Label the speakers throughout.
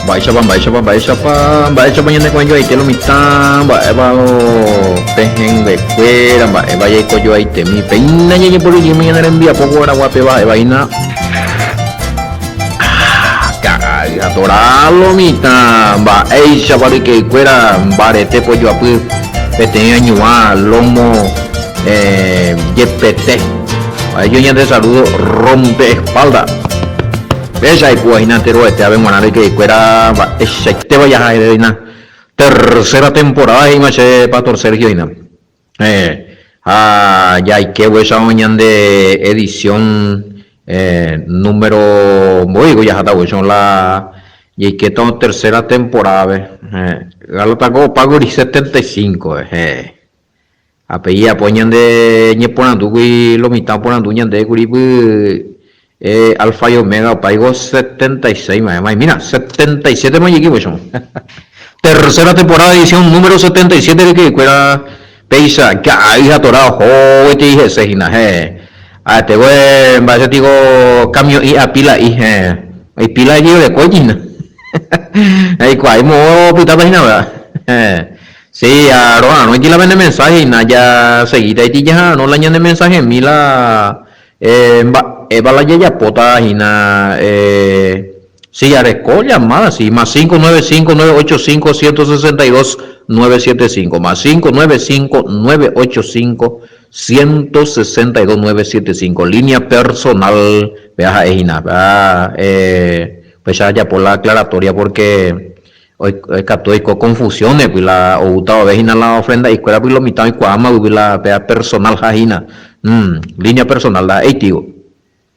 Speaker 1: Baisapa ñande kuaño aite lo mitad, mba'évao pehéngue kuéra, mba'éva jaikojo aitemi peína ñeñepyrũjimi ñande rembiapo guaraguape mba'évaína ka'aýatora lo mitad, mba'éichapa rykekuéra mbarete pojoapy peteĩ añuã lomo yepete yo ñande saludo rompe espalda. Esa y pues inanteroete a ver manera que fuera esa te vaya a ir tercera temporada y mache pastor Sergio ina ya hay que esa mañana de edición número muy ya hasta son la y que ton tercera temporada Galatago pago 75 apella poñan de ñeponandu y lo mitad ponandu ñande guribu Alfa y Omega paigo 76 más mira 77 más equipo son tercera temporada edición número 77 de que fuera peisa que hay atorado joder te dije sejina te voy a digo cambio y a pila y hay pila y de coñina hay cual mo pita página verdad sí ahora no hay que la vende mensaje y nada ya seguida y ya no la añade mensaje mila la ya pota hina si areco llamada sí más 595-985-162-975 más 595-985-162-975 línea personal vea hina pues ya por la aclaratoria porque hoy católico confusiones pues la o vejina la ofrenda y cuera pues lo mitad y cuama la vea personal jajina línea personal la etigo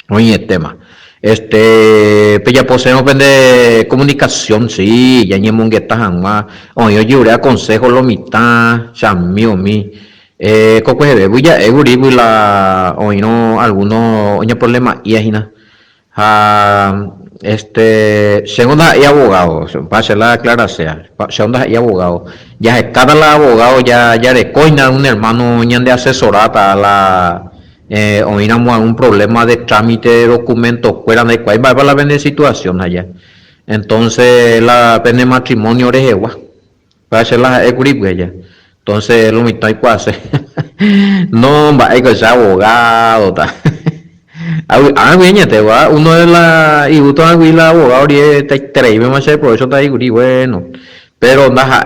Speaker 1: oye el tema pues ya poseemos de comunicación sí ya ni mongueta jamás oye yo le aconsejo lo mitad chamío mi coco de bulla eguri la oye no algunos oye problema y ajina segunda y abogado pase la clara sea segunda y abogado ya es cada la abogado ya de coina un hermano ñan de asesorata la oínamos algún problema de trámite de documentos fuera de cuál va la vende situación allá entonces la pende matrimonio orejegua para hacer la allá entonces lo mismo hay que hacer no va hay que ser abogado ta bien te va uno de la y uno de la abogado y te trae más por eso está ahí bueno pero nada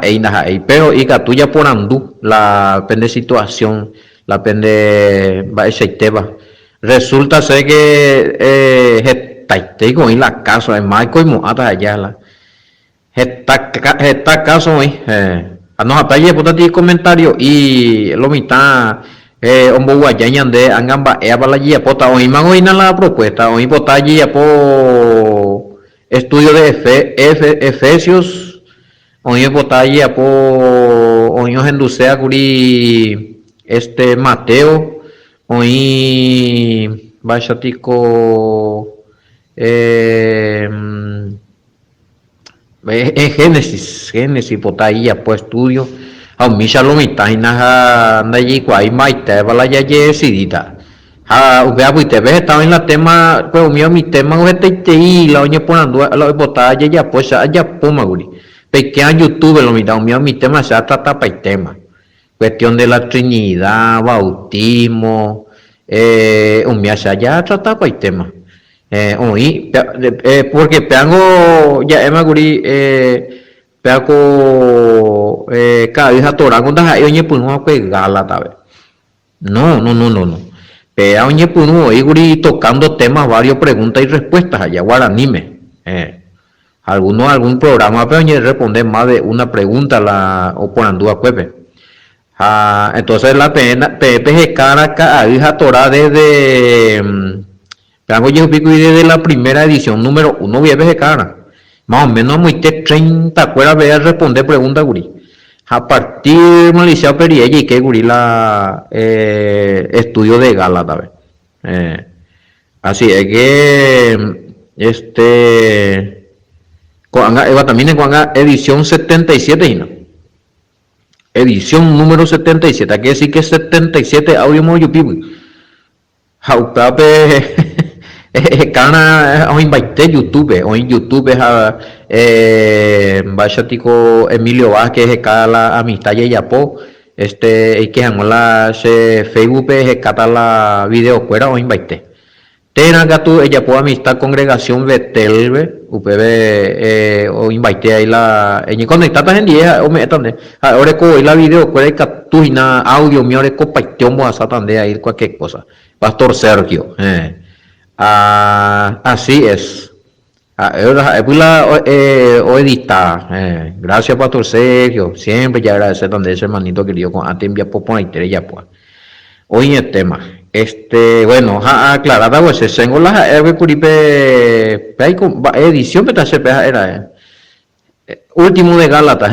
Speaker 1: pero y que tuya por andú la pende situación la pende va ese tema resulta ser que te digo en la casa de Michael Moata allá la está caso hoy no hasta allí por ti comentario y lo mitad hombo guayañan de angamba para la guía pota hoy man hoy la propuesta hoy pota allí po estudio de Efesios hoy pota allí po hoy nos enducea curi Mateo hoy vaya tico Génesis potaya pues estudio a mi salomita y nada allí cual maite bala ya decidida vea pues te ves estaba en la tema pues mi tema y la oña ponando la botalla ya pues allá pomaguri pequeña YouTube lo mira mi tema se trata para el tema cuestión de la Trinidad, bautismo, ya trataba el tema. Porque peango ya emaguri peaco cada vez a Torah cuando hay oye pues no pegala tal vez. No. Pea oye pues no iguri tocando temas varios preguntas y respuestas allá guaranime. Algún programa pero oye responder más de una pregunta la o por andúa cuepe. Entonces la pena PPG cara hija Torah desde desde la primera edición número 1 VPG cara más o menos muy 30 cuera ve a responder preguntas guri a partir de Malicea Periella y que guri la estudio de gala tal vez así es que también en edición 77 y no edición número 77, hay que decir que 77 audio moyo pibu. Jaupape Kana o invité YouTube, o en YouTube vaya tico Emilio Vázquez cada la amistad y yapo y que la se Facebook cata la video fuera o invité. Tena gatu ella po amistad congregación Betelbe UPB o invité ahí la en conectada en día o me tande ahora co la video cuál captura audio mío de compartión mo asa tande ahí cualquier cosa. Pastor Sergio. Así es. O edita. Gracias, Pastor Sergio. Siempre ya agradecer donde ese hermanito querido con Atimbia Popo y Tere ya pues. Hoy el tema. Bueno, aclarada pues tengo la curipe edición pero era último de Gálatas.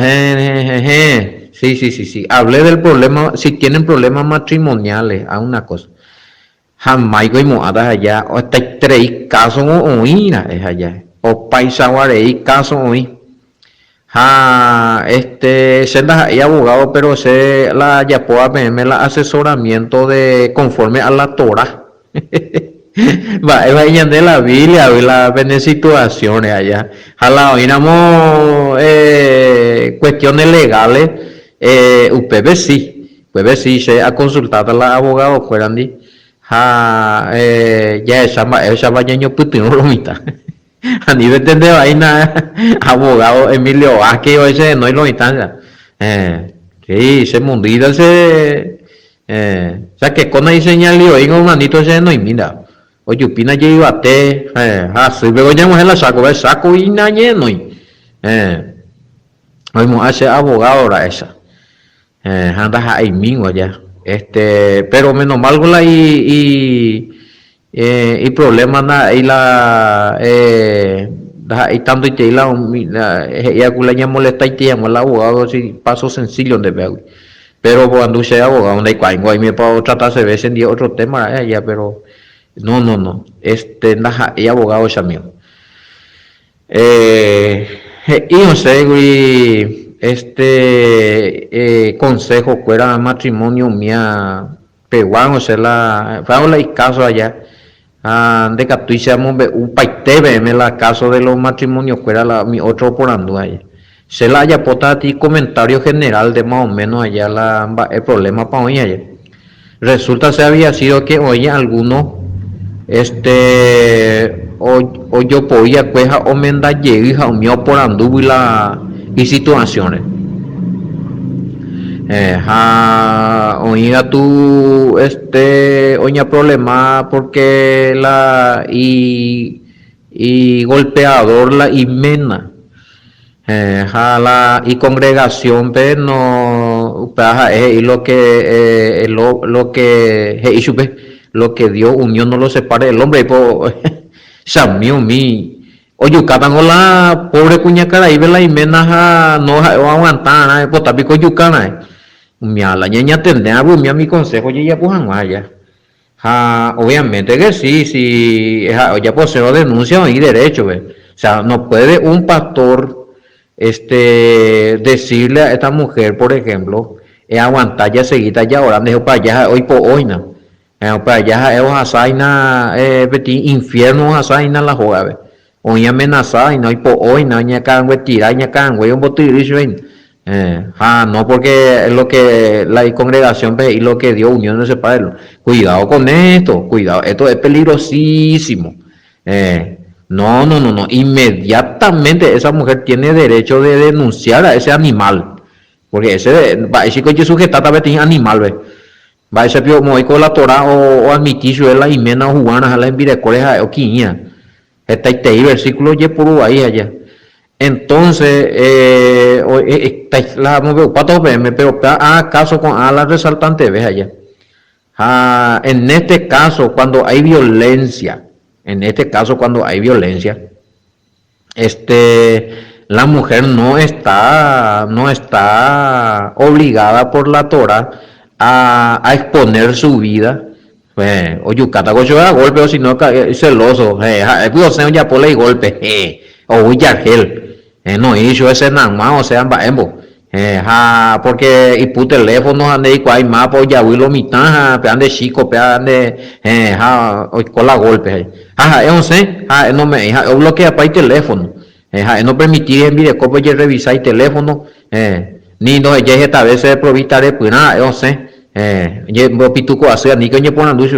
Speaker 1: Sí. Hablé del problema, si tienen problemas matrimoniales, a una cosa. Jamás goimo ada allá o está tres casos o oína es allá o paisaguarei caso oí senda y abogado pero se la ya puedo me la asesoramiento de conforme a la Torah vayan de la Biblia la ven situaciones allá jala oínamos cuestiones legales UPB sí se ha consultado a la abogado fueran di ya esa baño putino lo mitad a nivel de vaina abogado Emilio Vázquez o ese no hay lo mitad sí se mundida ese o sea que con ahí señal y oigo un manito ese no y mira oye opina yo iba a te si luego ya mujer la saco y nadie no y oímos a ese abogado ahora esa anda ahí mismo allá pero menos mal con la y problemas na y la y tanto y te la ya culanya molesta y te llamo el abogado si paso sencillo de veo pero cuando sea abogado no hay cuando ahí me puedo tratar se ve en día otro tema ya pero no naja y abogado es amigo y no sé consejo fuera matrimonio mía peruano se la caso allá de que tú hicimos un paite me la caso de los matrimonios fuera mi otro por ando allá se la haya pota a ti comentario general de más o menos allá el problema para hoy allá resulta se había sido que oye algunos o yo podía cueja o menda hija o mío por andu y situaciones oiga tú oña problema porque la y golpeador la imena y congregación pero no y lo que lo que Dios unión no lo separe el hombre por Samio mi oye catan la pobre cuña cara y ve la imena no aguantar pues tapico yucana la ñaña tendrá mi consejo y ya pues vaya obviamente que sí ya poseo denuncia y derecho o sea no puede un pastor decirle a esta mujer por ejemplo aguantar ya seguida ya ahora dejo para allá hoy por hoy no para allá asaina infierno asaina la joven hoy amenazada y no hay por hoy no ña can tirar ña can un botillo no porque es lo que la congregación ve y lo que Dios unió no separa cuidado con esto esto es peligrosísimo no inmediatamente esa mujer tiene derecho de denunciar a ese animal porque ese va chico que sujeta tal vez animal ve va ese pio muy con la Torah o admitir su la imena juana a la envirecoreja o quiña está ahí versículo y por ahí allá entonces la pero caso con la resaltante ves allá en este caso cuando hay violencia la mujer no está obligada por la Torah a exponer su vida o yucatago yo a golpe o si no celoso ya por y golpe o huyargel no hizo ese nada o sea Porque y pu teléfono ande y cual más pues ya huilo mitad ande chico ande con la golpe es un se no me bloquea para el teléfono no permitir en video copia y revisar el teléfono ni no ya esta vez se provista de pues nada es un se yo pituco hace ni que yo pongan luz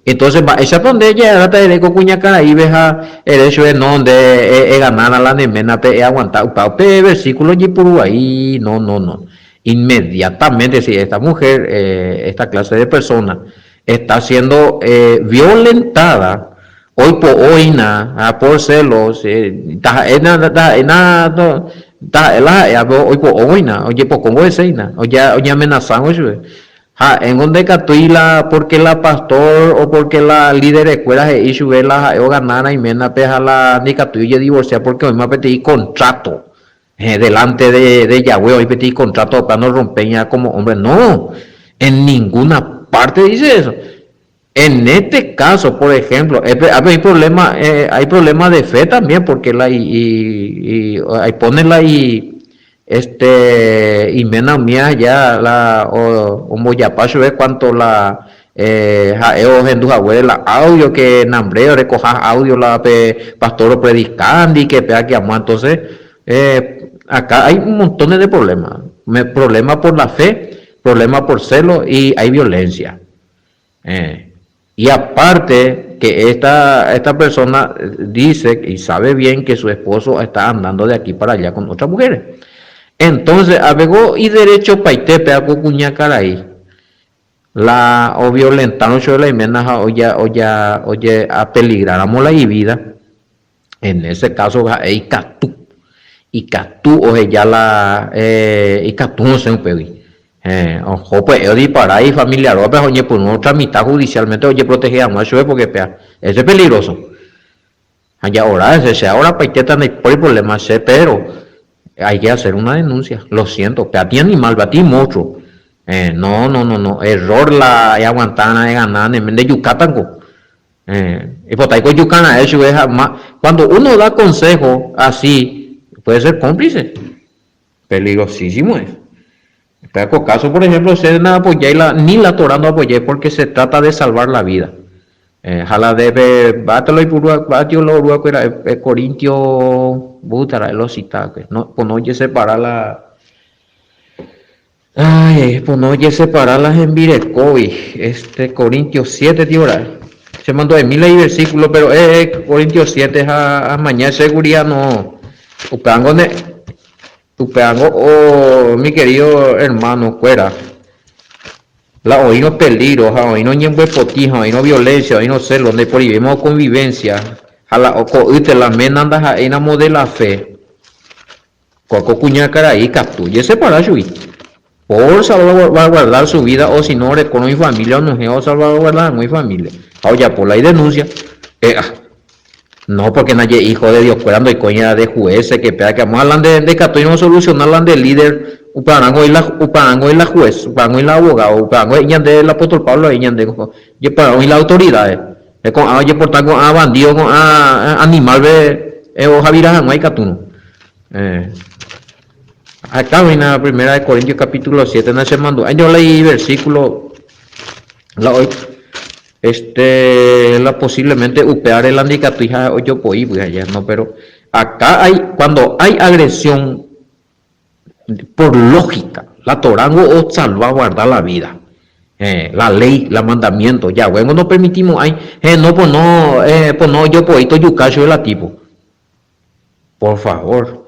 Speaker 1: entonces va esa donde ella trata de cuña cara y veja el hecho de no de ganar a la nemena pe aguantar pe versículo y por ahí no inmediatamente si esta mujer esta clase de persona está siendo violentada hoy por hoy por celos hoy por hoy oye por cómo es oye amenazan oye en donde catuila porque la pastor o porque la líder de escuela se hizo la o ganar y mena peja la ni catuilla divorciar porque hoy me pedí contrato delante de Yahweh hoy pedí contrato para no romper ya como hombre no en ninguna parte dice eso en este caso por ejemplo hay problema de fe también porque la y ahí pone la y menos mía ya la o moyapacho ve cuanto la jaeo en la audio que nambreo recoja audio la pastor predicando y que pega que amo entonces acá hay un montón de problemas problemas por la fe problemas por celo y hay violencia y aparte que esta persona dice y sabe bien que su esposo está andando de aquí para allá con otras mujeres. Entonces, abegó y derecho paite pea cuña caray. La o violentaron sobre la imena oye a peligráramos la vida. En ese caso y catú o ya la y catú no se un pedí. Ojo pues yo disparar y familiar o pues oye por no tramitar judicialmente oye proteger a más porque pea ese es peligroso. Allá ahora ese ahora paite tan por el problema sé pero hay que hacer una denuncia, lo siento, ti animal, ti monstruo, no, error la aguantana de ganar en de Yucatán, y por ahí Yucana eso es más, cuando uno da consejo así, puede ser cómplice, peligrosísimo es. Pero caso, por ejemplo, se no apoyar ni la Torah no apoyé porque se trata de salvar la vida. Jala debe bátelo y puro batio lo ruego era Corintio butara los cita no pues no oye separar la pues no oye separarlas en Virecovi Corintios 7 tío se mandó de miles y versículos pero Corintios 7 a mañana seguridad no upeango mi querido hermano fuera la hoy no peligro, hoy no ñembe potija, hoy no violencia, hoy no celo, donde prohibimos convivencia, a la oco la menanda a enamo de la fe. Coco cuña caray captuye para shui. Por salvaguardar su vida o si no con mi familia o no es salvaguardar mi familia. Oye, por la denuncia. No, porque nadie hijo de Dios cuando hay coña de jueces que pega que vamos a hablar de cato y no solucionar hablan de líder upango y la juez upango y la abogado upango y de la apóstol Pablo y de y para y la autoridad con oye por tanto a bandido con a animal ve o Javira no hay catuno acá en la primera de Corintios capítulo 7 en ese mando yo leí versículo la hoy la posiblemente upear el handicapija o yo pues allá no pero acá hay cuando hay agresión por lógica la torango o salvaguardar la vida la ley la mandamiento ya bueno no permitimos hay pues no yo poito yucacho de la tipo por favor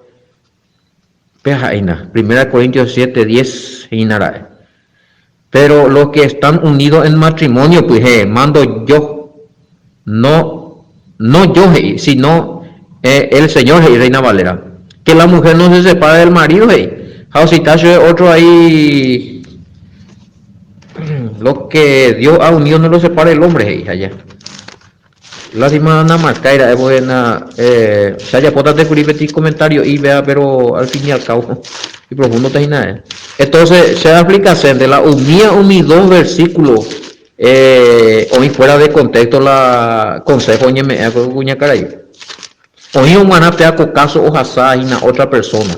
Speaker 1: pejaina primera Corintios 7:10 inara. Pero los que están unidos en matrimonio, pues mando yo, no yo, sino el Señor y Reina Valera. Que la mujer no se separe del marido, Jausitacho es otro ahí. Lo que Dios ha unido no lo separa el hombre, allá. Lástima una marcaira, es buena. Saya potas de curibeti comentario y vea, pero al fin y al cabo. Y profundo te nada. Entonces se aplica de la unía dos versículos hoy fuera de contexto la consejo ñeme cuña caray hoy un manapea con caso o hasá y otra persona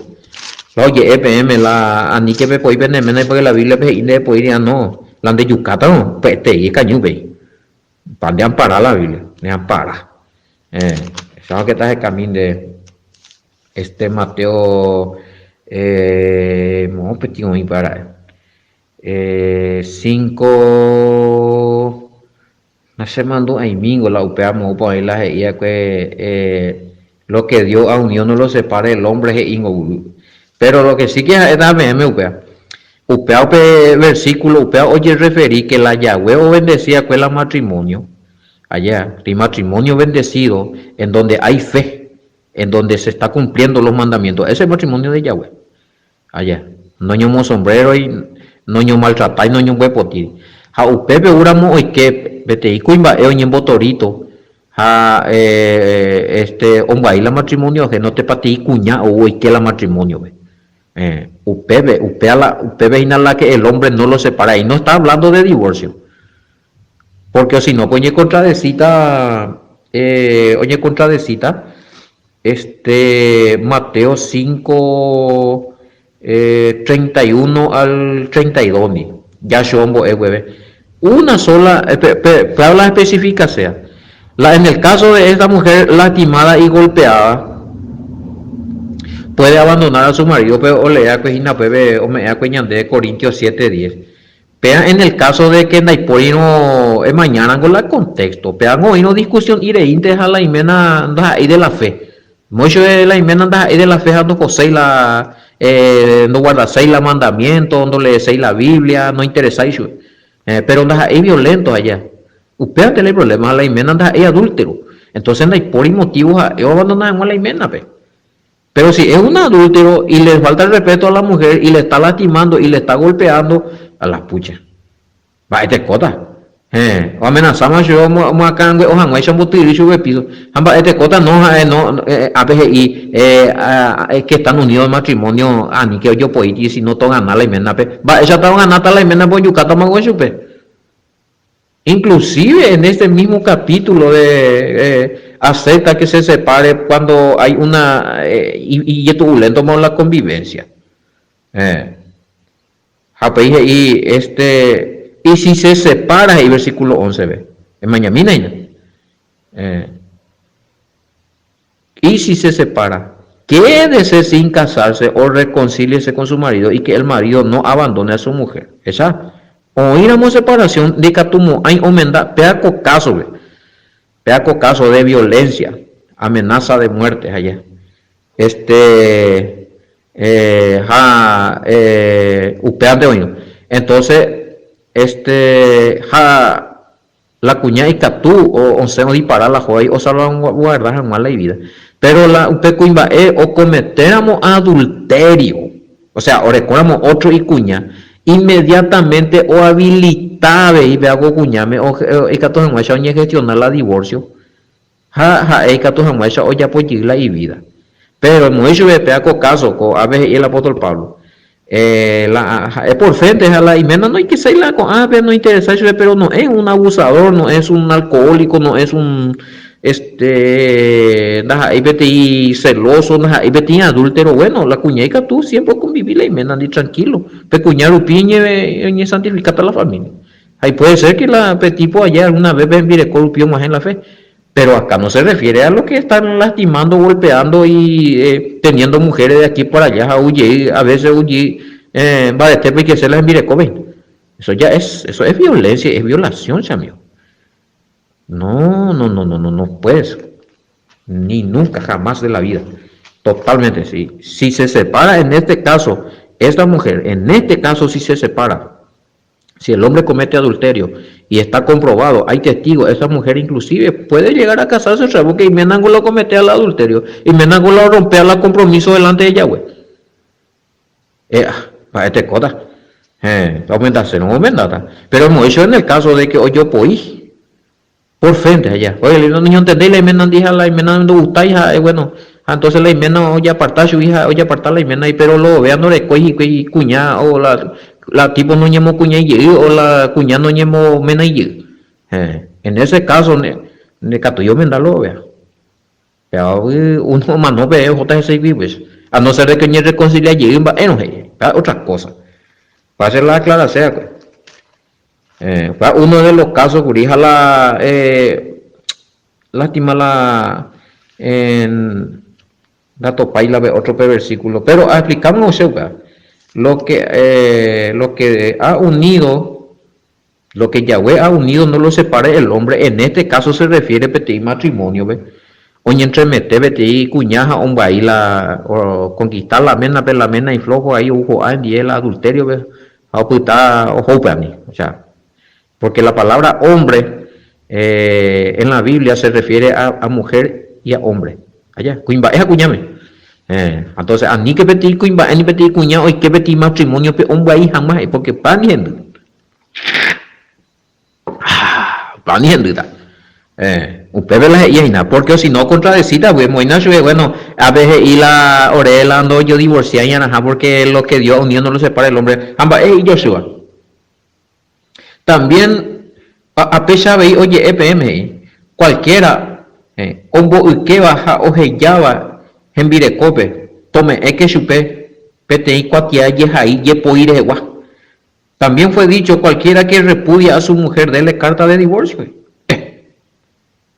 Speaker 1: Oye, EPM, la ani que me puede vender menos porque la Biblia me inde podría no. La de Yucatán, pues te y cañú, ve. Para de amparar la Biblia, de amparar. Sabes que está el camino de Mateo, vamos a y para 5, no se mandó ahí mingo la UPA, para ahí la que lo que Dios a unión no lo separe el hombre es ingo. Pero lo que sí que es dame UPA. UPA versículo, UPA oye referí que la Yahweh bendecía con el matrimonio. Allá, el matrimonio bendecido, en donde hay fe, en donde se está cumpliendo los mandamientos. Ese es el matrimonio de Yahweh. Allá, no ñomo sombrero y no ñomo maltratar y no ñomo huepotir. Ja upepe uramo hoy que vete y cuimba en botorito. Ja la matrimonio que no te pati cuña o hoy que la matrimonio ve. Upebe inhala que el hombre no lo separa y no está hablando de divorcio. Porque si no, oye contradecita, Mateo 5, 31 al 32, ya shombo una sola, para la específica sea, en el caso de esta mujer lastimada y golpeada, puede abandonar a su marido, pero o le da cuejina, o me da de Corintios 7:10. Pero en el caso de que Naiporino mañana con la contexto, pero hoy no discusión y deja la imena anda ahí de la fe. Mucho de la imena anda ahí de la fe, ando posee la no guarda seis la mandamiento, no le seis la Biblia, no interesa eso. Pero anda ahí violento allá. Usted tiene problemas, la imena anda ahí adúltero. Entonces Naiporino motivos a abandonar a la imena, pero si es un adúltero y le falta el respeto a la mujer y le está lastimando y le está golpeando, a las puchas. Va, este cota. O amenazamos yo, acá, o han hecho un botiricho de piso. Este cota no, APGI, que están unidos en matrimonio, ni que yo puedo ir si no tengo ganar la imena. Va, ella está ganando la imena por Yucatán, Maguachupe. Inclusive en este mismo capítulo de acepta que se separe cuando hay una y es turbulento más la convivencia. Y si se separa, el versículo 11 ve. En mañana y si se separa, quédese sin casarse o reconcíliese con su marido y que el marido no abandone a su mujer. Esa oíramos separación de Catumo, hay omenda, peaco caso de violencia, amenaza de muerte allá. Upeante oído. Entonces, la cuña y Catú, o se disparar la joya, o salvan guardar jamás la vida. Pero la upecuimba o cometeramos adulterio, o sea, o recordamos otro y cuña, inmediatamente o habilitable y ve algo cuñame o cato jamás o gestionar la divorcio cato jamás o ya pues la y vida. Pero mucho de peaco caso con a veces el apóstol Pablo por frente a la imena no hay que ser la con no interesa pero no es un abusador, no es un alcohólico, no es un celoso, adúltero. Bueno, la cuñeca tú siempre convivir la imena ni tranquilo, pero cuñar upiñe en santificar a la familia. Ahí puede ser que la tipo allá alguna vez ven vire corrupción más en la fe. Pero acá no se refiere a los que están lastimando, golpeando y teniendo mujeres de aquí para allá, a veces huye, va de tepe que se las mire comen. Eso es violencia, es violación, amigo. No puedes, ni nunca, jamás de la vida. Totalmente, sí. Si se separa en este caso, esta mujer, en este caso si se separa, si el hombre comete adulterio y está comprobado, hay testigos, esa mujer inclusive puede llegar a casarse, salvo que Imenango lo comete al adulterio, Imenango lo rompe al compromiso delante de Yahweh. Para este cota, aumentarse, no aumentar. Pero hemos hecho en el caso de que hoy yo poí, por frente allá. Oye, no entendí la Imenan, dije la Imenan no gusta, hija, bueno. Entonces la Imena oye apartar su hija, oye apartar la Imena, pero lo vean no le coge cuña o la tipo no ñemo cuña y o la cuña no ñemo mena y en ese caso ne cato yo menda lo vea. Uno más no ve JS vives. a no ser de que ni reconcilia lleguen va enoje, otra cosa. Para hacer la aclaración, uno de los casos que la lástima la en la topaila ve otro versículo, pero explicamos lo que ha unido, lo que Yahweh ha unido no lo separe el hombre. En este caso se refiere a matrimonio, ve. Oye, entremete, vete y cuñaja, hombre, ahí o conquistar la mena y flojo ahí, ojo, y el adulterio, ve. O sea, porque la palabra hombre en la Biblia se refiere a mujer y a hombre. Allá, cuimba, es a cuñame. Entonces, a ni que pedir cuimba, ni pedir cuñado, y que pedir matrimonio, pero hombre ahí jamás, porque paniendo. Paniendo, usted ve las hijas, porque si no contradecita, bueno, a veces y la orela ando yo divorcié y porque lo que Dios unió no lo separa el hombre. Amba, Joshua. También, a pesar de, oye, EPM, cualquiera, hombo que baja o heyaba, en virecope, tome, que chupe, pete y cualquiera yeja y yepo ir igual. También fue dicho, cualquiera que repudia a su mujer, dele carta de divorcio.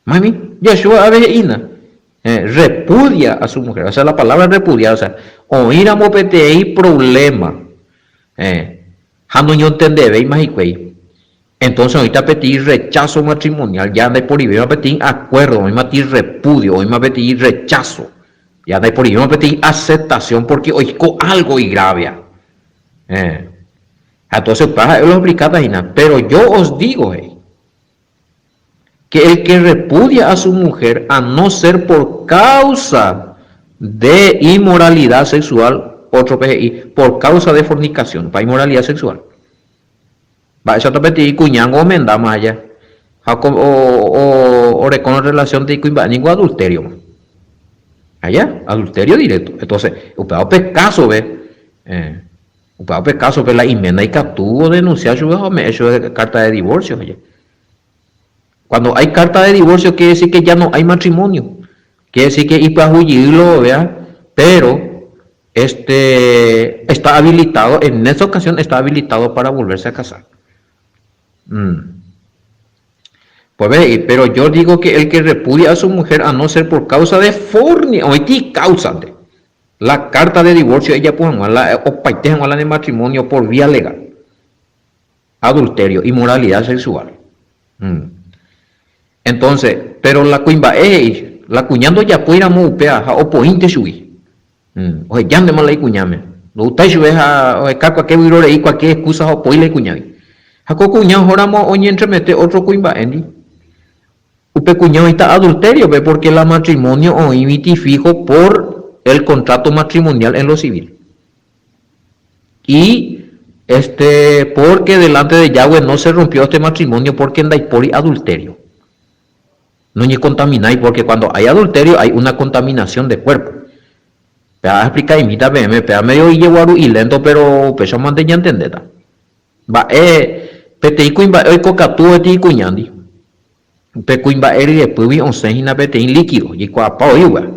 Speaker 1: Mami, Yeshua a veces repudia a su mujer. O sea, la palabra repudiar, o sea, oír a mopete y problema. Jano yo entendé, veis más y entonces ahorita pedir rechazo matrimonial, ya anda por ahí, me pedir acuerdo, me pedir repudio, hoy me pedir rechazo, ya anda por ahí, me pedir aceptación, porque oigo algo y grave. Entonces, para lo explicado, pero yo os digo, que el que repudia a su mujer, a no ser por causa de inmoralidad sexual, otro PGI, por causa de fornicación, para inmoralidad sexual. Va a pedir cuñango o mendama allá, o recono relación de ningún adulterio. Allá, adulterio directo. Entonces, upado pescaso, ve. Upado pescaso, ve la enmienda y captuvo denunciar su hecho de carta de divorcio, oye. Cuando hay carta de divorcio quiere decir que ya no hay matrimonio. Quiere decir que y para juzgarlo, vea, pero está habilitado, en esta ocasión está habilitado para volverse a casar. Pues ve, pero yo digo que el que repudia a su mujer, a no ser por causa de fornicación, o causa de la carta de divorcio, ella pues o paitejan la de matrimonio por vía legal, adulterio, inmoralidad sexual. Entonces, pero la cuimba la cuñando ya puede ir a mupea o pointe shui. O ya de mala y cuñame. Lo usted shui a cualquier virore y cualquier excusa o poile cuñavi. Jaco cuñado joramos oye entremete otro cuimba endi. Upe cuñado está adulterio, ve, porque la matrimonio o imiti fijo por el contrato matrimonial en lo civil. Y porque delante de Yahweh no se rompió este matrimonio porque en Daipori adulterio. No ni contamináis, porque cuando hay adulterio hay una contaminación de cuerpo. Pero explica y mita PM, pero medio y llevaru y lento, pero peso manteña entendeta. Va, pete cuimba hoy cocatú eti cuñandi. Pe cuimba eri después vi onceina pete líquido, y cuapa oiga.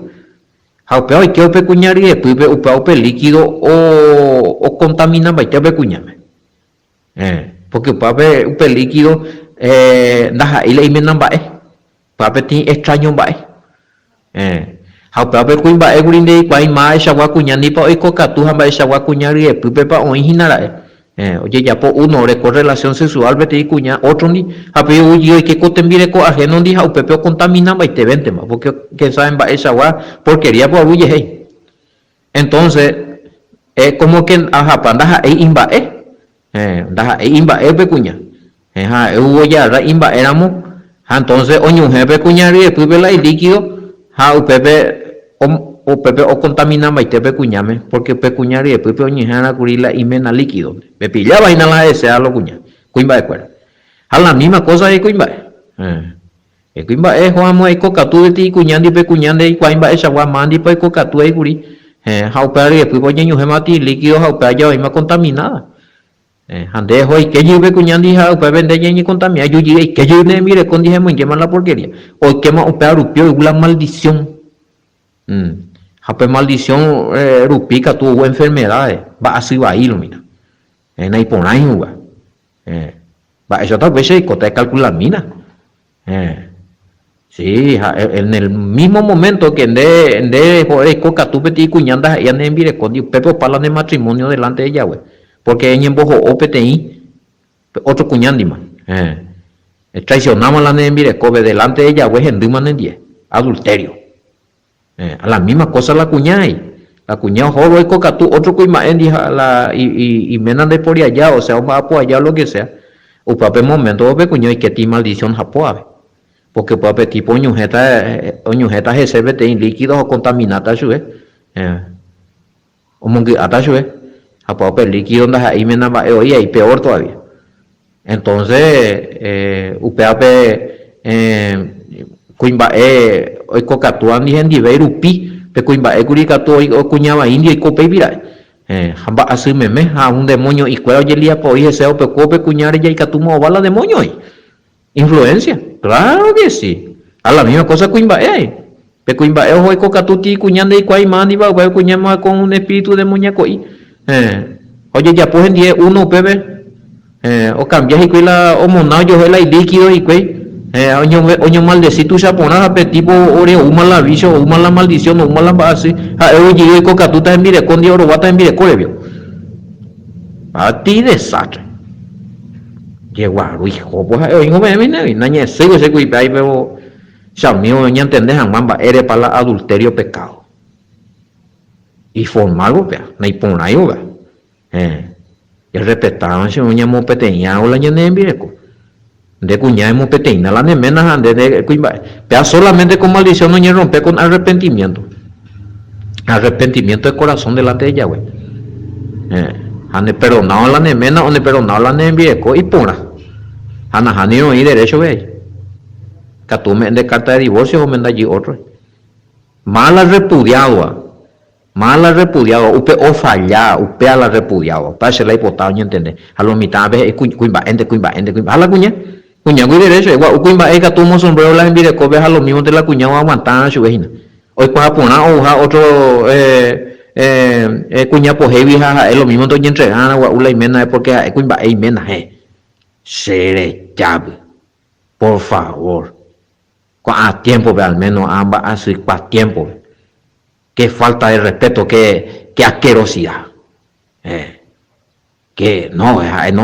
Speaker 1: Haupea hoy que ope cuñari después ve upe líquido o contamina baita pe cuñame. Porque upe líquido, naja y le imenan bae. Papeti extraño bae. Haupea pe cuimba egurinde cuai ma shawa cuñani pa hoy cocatú hamba shawa cuñari después pe pa hoy hinara. Oye, ya por uno de correlación sexual, vete y cuña, otro ni, apio uyo y que cotemire co ajeno ni jau pepeo contamina y te vente más, porque que saben va esa agua porquería por uye hey. Entonces, como que ajapanda e imba daja e imba pe cuña. Hubo ya ra imba éramos, entonces oño jefe cuñar y después vela y líquido, jau pepe o pepe o contamina maite cuñame porque pecuñar y después peoñejana curila y mena líquido me pillaba y nada de sea lo cuña cuimba de cuerda a la misma cosa de cuimba el cuimba es Juan y cocatú de ti cuñandi pecuñande y cuimba esa guamandi pues cocatú y curi jaupear y después poñeño gemati líquido jaupear ya más contaminada ande hoy que yo pecuñandi jaupear vende y contamina yo y que yo mire con dije muy quema la porquería hoy quema opear upio y una maldición Jape maldición rupica tuvo enfermedades, va así va a ir, mira. En ahí por ahí, va eso tal vez se cota de calcular mina. Sí, en el mismo momento que ende joder coca tu peti cuñanda y ande en vire con pepo para de matrimonio delante de ella, güey. Porque en bojo OPTI otro cuñandima. Traicionamos la de en vire cobe delante de ella, güey, en duman en 10. Adulterio. A la misma cosa la cuñada la cuñada joro y coca tu otro cuima en y menan de por allá, o sea, un va por allá lo que sea. O papel momento ope cuñado y que ti maldición japoabe. Porque puede tipo oñujeta GCBT en líquidos o contaminadas o mongi atashue a puede líquido donde ahí me nada oye y peor todavía. Entonces UPAP cuimba hoy cocatuan y en diverupi pe cuimba curicatu o cuñaba india y cope vira hamba así meme a un demonio y cuero yelia po y ese ope cope cuñar ya y catumo bala demonio ahí. Influencia, claro que sí. A la misma cosa Cuimbae. Pero Cuimbae hoy cocatuti cuñando y cuaimán iba a cuñama con un espíritu de muñeco. Oye, ya pues en 10 uno bebé. O cambias y cuela o monao yo la líquido y cuey. Oño maldecito ya ponas a tipo ore uma la vicio, uma la maldición, uma la base. Oye, y cocatuta en mire con Dios robata en mire corevio. A ti desastre. Lleguaru hijo pues hijo me nañe sigo ese cuipe ahí pero ya mío ya entendés mamba eres para adulterio pecado y formal vea no hay por ahí vea y respetaban si uña mo peteña o la ñane en vireco de cuña mo peteña la nemena de cuipa vea solamente con maldición no ñe rompe con arrepentimiento de corazón delante de ella güey ane perdonado la nemena, ane perdonado la nembireco y pura. Ana hani no hay derecho ve. Catume de carta de divorcio o menda allí otro. Mala repudiado. Upe o falla, upe a la repudiado. Para ser la hipotada, ¿no entiende? A lo mitad ve cuimba, ende. A la cuña muy derecho. Igual cuimba es catumo sombrero la envireco ve a lo mismo de la cuña o aguantar a su vecina. Hoy cuando poner otro cuña por heavy es lo mismo estoy entregando a la mena porque es cuimba y mena seré llave por favor a tiempo al menos ambas así a tiempo qué falta de respeto qué asquerosidad que no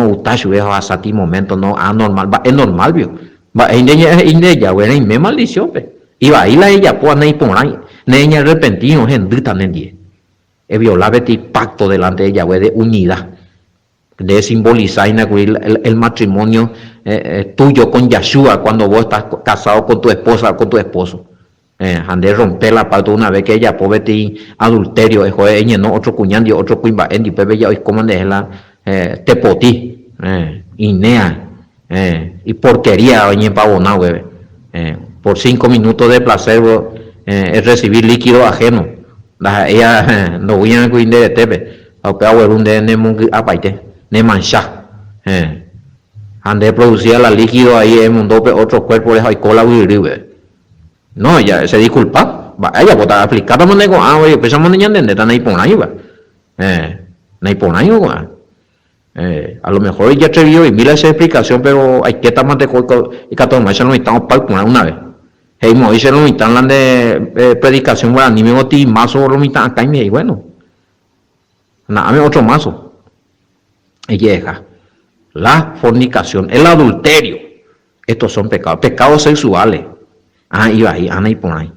Speaker 1: utacho es hasta ti momento no anormal es normal vio va ella bueno y me maldición y va ahí la ella pues ahí por ahí niña arrepentido gente tan en es violar este pacto delante de Yahweh de unidad, de simbolizar el matrimonio tuyo con Yahshua cuando vos estás casado con tu esposa o con tu esposo. De romper la pacto una vez que ella pobre adulterio, no otro cuñando, otro cuimba, y pues ya hoy como de la tepotí, inea, y porquería oye pavonado, por 5 minutos de placer es recibir líquido ajeno. Ella no voy a cuidar de tepe a peor un de nemungi apaite ne mancha ande producía la líquido ahí en mundo otro cuerpo de cola no ella se disculpa ella bota aplicada manego oye pensamos niña de tan ahí por ahí va a lo mejor ella atrevió y mira esa explicación pero hay que estar más de coco y que todo más no estamos para una vez. Hey, Moisés lo mitad la de predicación bueno ni me botí mazo lo mitad acá y bueno nada otro mazo llega la fornicación el adulterio estos son pecados sexuales iba ahí ana y por ahí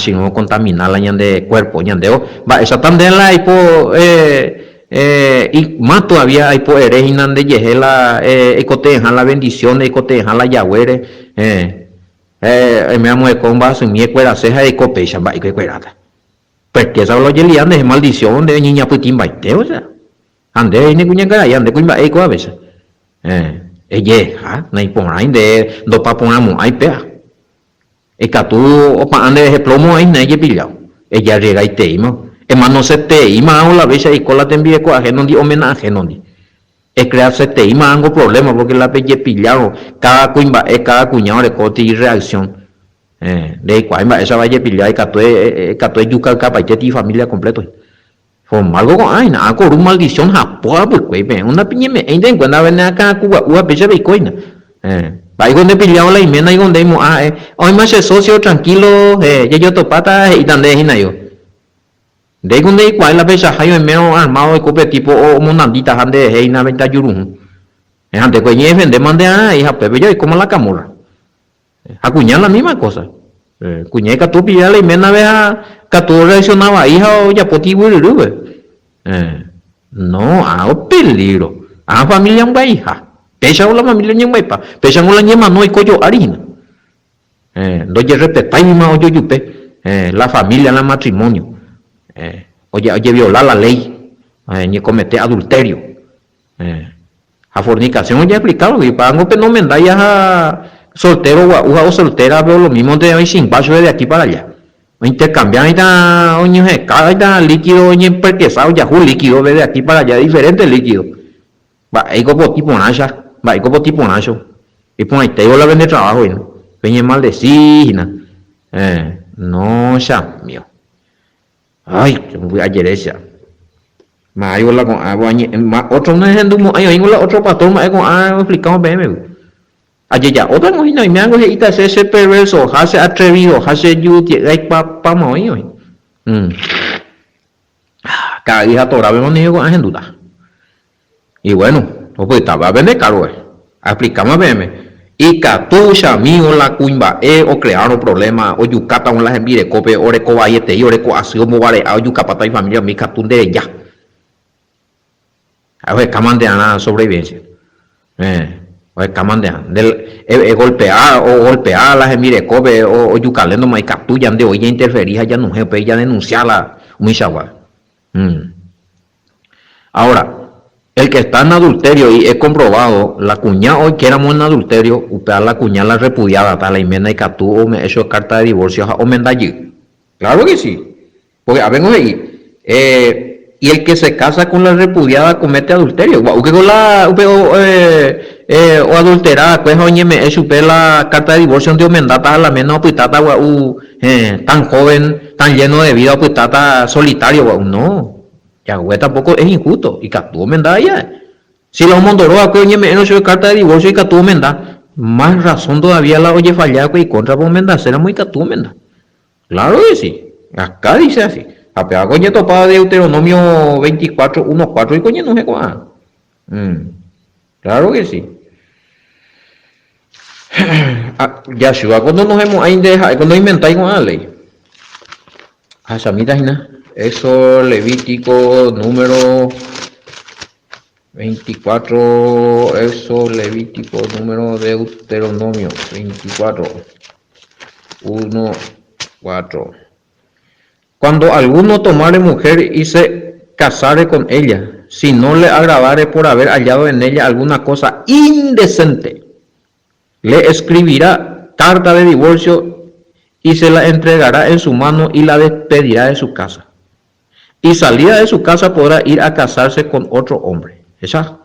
Speaker 1: si no contaminar la ñan de cuerpo ñandeo va esa también la hipo y más todavía hay poderes y nan de yehela ecotejan la bendición ecotejan la Yahweh me amo de comba sin mi cuera ceja y copecha va y que cuerata porque esa lo yelian de maldición de niña putin baite o sea ande ni cuña cara y ande cuimba eco a veces no hay por ahí de do pa ponamos ahí pea catu o pa ande de plomo ahí nadie pillado ella llega y te ima hermano se te ima o la vez y cola te envíe con ajeno di homenaje no di es crearse te ima algo problema porque la pelle pillado cada cuñado de corte y reacción De cuál esa vaya pilla y catue yuca capacheti familia completo. Forma algo con ay nada con una maldición japoa pues güey, una piña me en cuando ven acá Cuba una picha bitcoin. Ahí donde pillamos la imena y donde hoy más socio tranquilo, ya yo topata y donde es yo. De donde cuál la pecha hay en medio armado de cope tipo o monandita ande heina venta yurun. Ante que lleven de mande a hija pepe yo y como la camurra. Acuñar la misma cosa. Cuñeca tú pillar la imena vea que tú reaccionaba hija o ya poti wirube. No, a peligro. A familia un hija. Pecha o la familia ni huepa. Pecha o la ñema no hay coyo harina. Doye respetar y más yo yupe. La familia, el matrimonio. Oye, violar la ley. Ni cometer adulterio. A fornicación ya explicado. Y para no fenomenar ya soltero o soltera veo lo mismo de hoy sin paso de aquí para allá. Intercambiar esta oño cada líquido oño emperquesado ya un líquido de aquí para allá diferentes líquidos. Va ahí como tipo nacha, va ahí como tipo nacho. Y pues ahí te digo la vende trabajo y no. Peña maldecina. No ya mío. Ay, yo voy a Yeresia. Ma yo la con otro no es en dumo, ay la otro pastor ma con explicamos bien. Allí ya, otra cosa, y me hago ese perverso, hace atrevido, hace yuti, hay pa morir. Cada día toda vez me niego en duda. Y bueno, pues estaba a vender caro, explicamos bien. Y catucha mío la cuimba, o crearon problemas, o yucata un la envire cope, o reco bayete, y reco así como vale, o yucapata y familia, mi catunde ya. A ver, caman de nada sobrevivencia. O camandean golpear las mire cobe o yucalendo mai captuyan de hoy interferir ya no jefe ya denunciarla muy chagua. Ahora el que está en adulterio y es comprobado la cuñada hoy que éramos en adulterio usted la cuñada la repudiada tal la enmienda y captu o me hecho carta de divorcio o mendallí. Claro que sí, porque vengo ahí y el que se casa con la repudiada comete adulterio. O adulterada, pues oye me supe la carta de divorcio de Omendata a la menos pitata tan joven, tan lleno de vida, pitata solitario, no. Ya güey tampoco es injusto. Y que tú Omendata ya. Si la mondoroa, pues oye me no supe carta de divorcio y que tú Omendata, más razón todavía la oye fallar y contra Omendata, será muy que tú Omendata. Claro que sí. Acá dice así. A pegar coño topada de Deuteronomio 24, 1:4 y coño no se cuá. Claro que sí. Yahshua cuando nos hemos ahí deja, cuando inventáis con la ley. Samita hina. Eso Levítico número 24, eso Levítico número Deuteronomio 24, 1:4. Cuando alguno tomare mujer y se casare con ella, si no le agravare por haber hallado en ella alguna cosa indecente, le escribirá carta de divorcio y se la entregará en su mano y la despedirá de su casa. Y salida de su casa podrá ir a casarse con otro hombre. ¿Esa?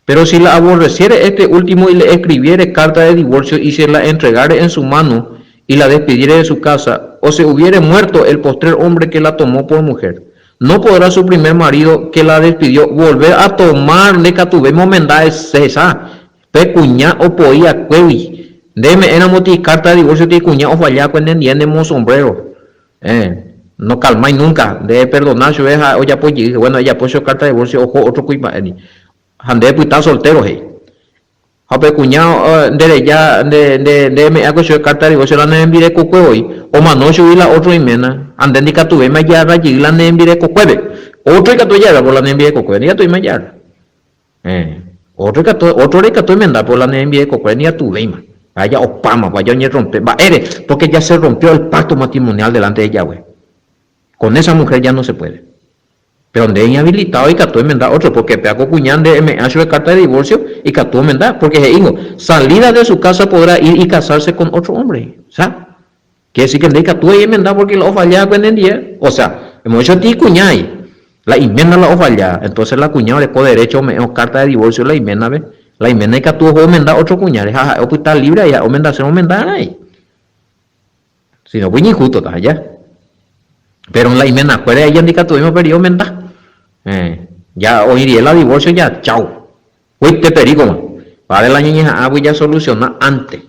Speaker 1: Pero si la aborreciere este último y le escribiere carta de divorcio y se la entregare en su mano y la despidiere de su casa, o se hubiere muerto el postrer hombre que la tomó por mujer, no podrá su primer marido que la despidió volver a tomarle catuvemos mendaes esa, pecuña o poía cuevi, deme en amoti carta de divorcio de cuña o falla cuando entiendemos sombrero, no calmáis nunca, de perdonar su hija, o ya pues bueno, ella puso carta de divorcio, ojo, otro cuipa, ande pues está soltero, Ape cuñado de ya de me hago su carta de divorcio la ne envire coque hoy o mano subir la otro imena anden di catuve me ya allí la ne envire coque otro que tú ya por la ne envire coque ni a tu imaya otro que tú emenda por la ne envire coque ni a tu veima vaya opama vaya ni rompe va porque ya se rompió el pacto matrimonial delante de Yahweh con esa mujer ya no se puede. Pero donde es inhabilitado y que tú enmendar otro, porque peaco cuñán de me hace carta de divorcio y que tú enmendar, porque digo, salida de su casa podrá ir y casarse con otro hombre, ¿sabes? Quiere decir que tú enmendar porque la ofalla con el día, o sea, hemos hecho a ti cuñay, la enmienda la ofalla, entonces la cuñada le puede derecho me carta de divorcio la enmienda, ¿ves? La enmienda y que tú enmendar otro cuñado, o pues está libre ya, enmendar se enmendar ahí. Si no, pues injusto, está allá. Pero en la imena, fuera ella indica tuvimos periodo mental. Ya hoy día la divorcio ya, chao. Uy, te perico, man. Para la niña, voy ya solucionar antes.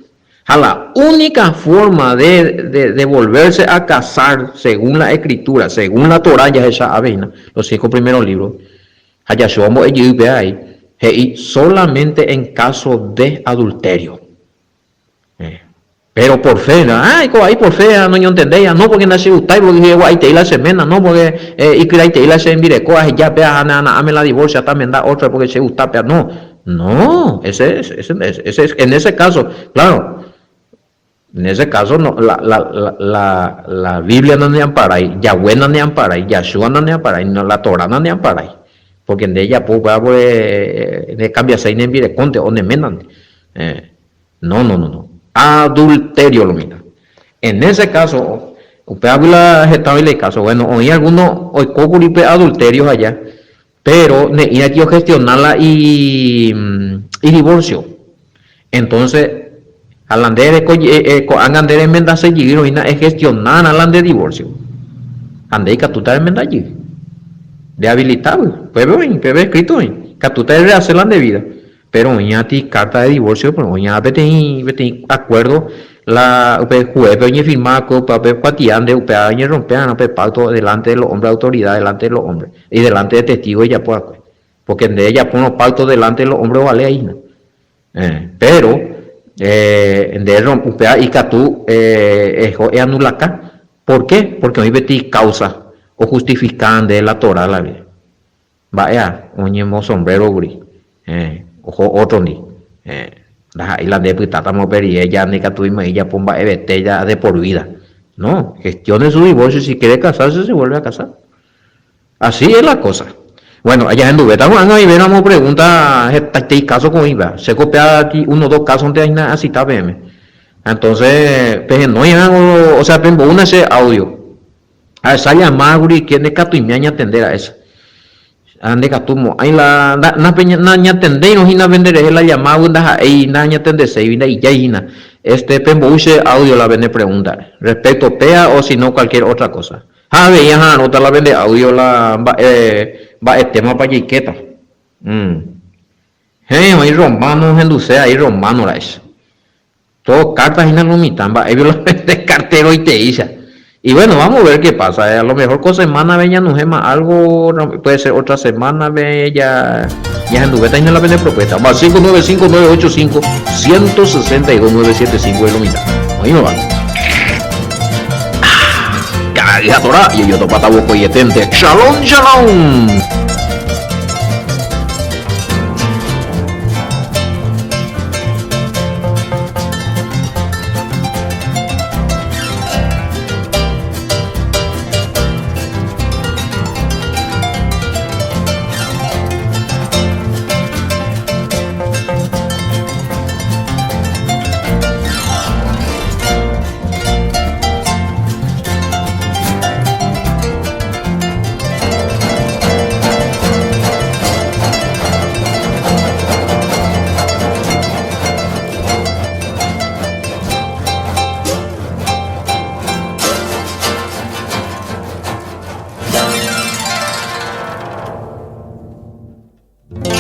Speaker 1: La única forma de volverse a casar, según la escritura, según la Torah, ya esa avena, los 5 primeros libros, allá somos ahí, solamente en caso de adulterio. Pero por fe, ay, ahí por fe, no yo entendía, no porque nace usted, porque ahí te la semana, no porque y que ahí te la se envireco, ya pea, ame la divorcia, también da otra porque se gusta, no, ese en ese caso, claro, en ese caso no, la Biblia no me ampara, Yahweh no me ampara, Yahshua no me ampara, la Torah no me ampara, porque en ella pues de cambia se en envireconte o ne menan, no. Adulterio lo mira. En ese caso, usted habla el caso, bueno, hoy algunos hoy cocuripe adulterios allá, pero ne aquí gestionarla y divorcio. Entonces, alandere angandere enmenda seguir hoy es gestionar alande divorcio. Ande catutar enmenda allí. De habilitado, pues escrito hoy, catutar de hacer la debida. Pero ya ti carta de divorcio, pero ya vete acuerdo la juez oye firmar con papel cuatiande upe rompean pacto delante de los hombres, autoridad delante de los hombres y delante de testigos ya pues, porque de ella pone pacto delante de los hombres vale ahí no pero de rompea y catú anula acá. ¿Por qué? Porque hoy vete causa o justifican de la Torah la vida vaya oye sombrero gris ojo otro ni y la deputada estamos y ella ni que tuvimos ella pomba ya de por vida no gestione su divorcio si quiere casarse se vuelve a casar así es la cosa bueno allá en Dubeta Juan ahí veremos pregunta este caso con IVA se copia aquí 1 o 2 casos donde hay así está PM entonces pues no ya o sea tengo una ese audio a esa llamada que ne que tu me atender a esa ande catumo ahí na peña na atender no hina vender la llamada ahí na atender se vina y ya hina pembuche audio la vende preguntar respecto pea o si no cualquier otra cosa veía nota la vende audio la va el tema para yiqueta hay romanos en dulce ahí romano la es todo cartas y no mitan va ellos lo vende cartero y te dice. Y bueno, vamos a ver qué pasa. A lo mejor con semana bella nos gema algo, puede ser otra semana bella. Ya en Dubeta y no la vende propuesta. Va 595-985-162-975 es lo mitad. Ahí no va. Cada día Torah y yo topata boco y etente. Shalom, shalom.